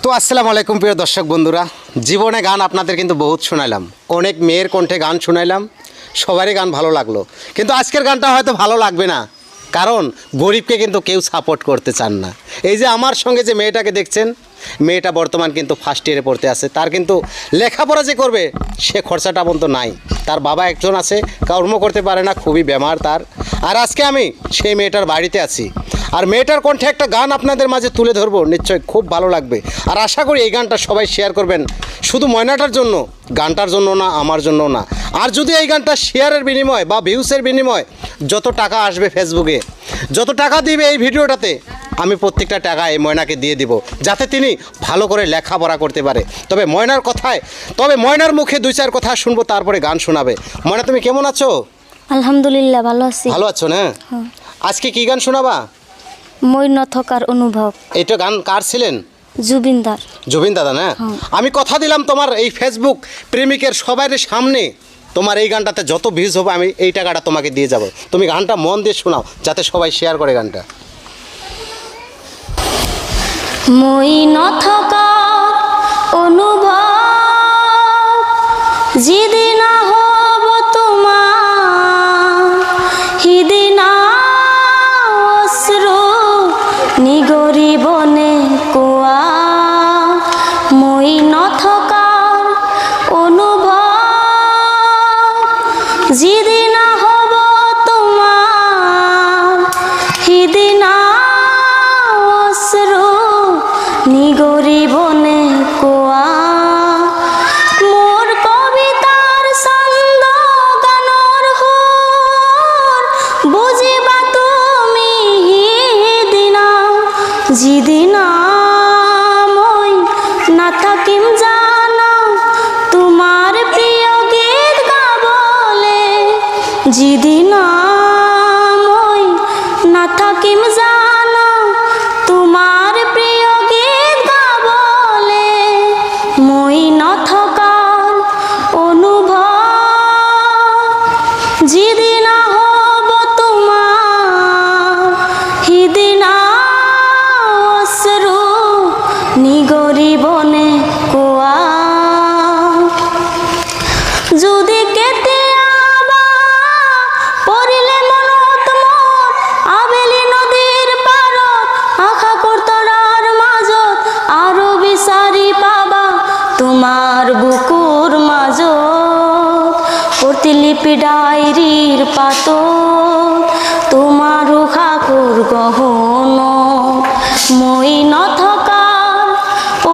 তো আসসালামু আলাইকুম প্রিয় দর্শক বন্ধুরা, জীবনে গান আপনাদের কিন্তু বহুত শোনাইলাম, অনেক মেয়ের কণ্ঠে গান শোনাইলাম, সবারই গান ভালো লাগলো। কিন্তু আজকের গানটা হয়তো ভালো লাগবে না, কারণ গরিবকে কিন্তু কেউ সাপোর্ট করতে চান না। এই যে আমার সঙ্গে যে মেয়েটাকে দেখছেন, মেয়েটা বর্তমান কিন্তু ফার্স্ট ইয়ারে পড়তে আছে, তার কিন্তু লেখাপড়া যে করবে সে খরচাটা পর্যন্ত নাই। তার বাবা একজন আছে, কর্ম করতে পারে না, খুবই বেমার তার। আর আজকে আমি সেই মেয়েটার বাড়িতে আছি, আর মেয়েটার কণ্ঠে একটা গান আপনাদের মাঝে তুলে ধরবো, নিশ্চয়ই খুব ভালো লাগবে। আর আশা করি এই গানটা সবাই শেয়ার করবেন, শুধু ময়নাটার জন্য, গানটার জন্য না, আমার জন্য না। আর যদি এই গানটা শেয়ারের বিনিময় বা ভিউসের বিনিময় যত টাকা আসবে, ফেসবুকে যত টাকা দিবে এই ভিডিওটাতে, আমি প্রত্যেকটা টাকা এই ময়নাকে দিয়ে দিব, যাতে তিনি ভালো করে লেখাপড়া করতে পারে। তবে ময়নার মুখে দুই চার কথা শুনবো, তারপরে গান শোনাবে। ময়না, তুমি কেমন আছো? আলহামদুলিল্লাহ, ভালো আছি। ভালো আছো না? আজকে কি গান শোনাবা? মই ন থকার অনুভব। এটা গান কার ছিলেন? জুবিনদার। জুবিন দাদা না? আমি কথা দিলাম তোমার এই ফেসবুক প্রেমিকের সবার সামনে, তোমার এই গানটাতে যত ভিউজ হবে আমি এই টাকাটা তোমাকে দিয়ে যাব। তুমি গানটা মন দিয়ে শোনাও, যাতে সবাই শেয়ার করে গানটা। মই ন থকার অনুভব, যেদিন হব তোমার, হিদিন অশ্রু নিগরি বনে কোয়া। মই ন থকার অনুভব, যেদিন হব তোমার, হিদিন অশ্রু নিগরি বনে কোয়া। মোর কবিতার ছন্দ গানৰ সুৰ, বুজিবা তুমি সিদিনা, যিদিনা মই নাথাকিম জানা তোমাৰ প্ৰিয় গীত গাবলে, যিদিনা মই নাথাকিম জানা তোমাৰ প্ৰিয় গীত গাবলে। মই নথকাৰ অনুভৱ, যিদিনা হ'ব তোমাৰ, সিদিনা অশ্ৰু নিগৰি বনে কোৱা। যদি কেতিয়াবা পৰিলে মনত মোৰ, আবেলি নদীৰ পাৰত, আকাশৰ তৰাৰ মাজত, আৰু বিচাৰি পাবা তোমাৰ বুকুৰ মাজত, প্ৰতিলিপি ডায়েৰীৰ পাতত, তোমাৰ উশাহৰ গহনা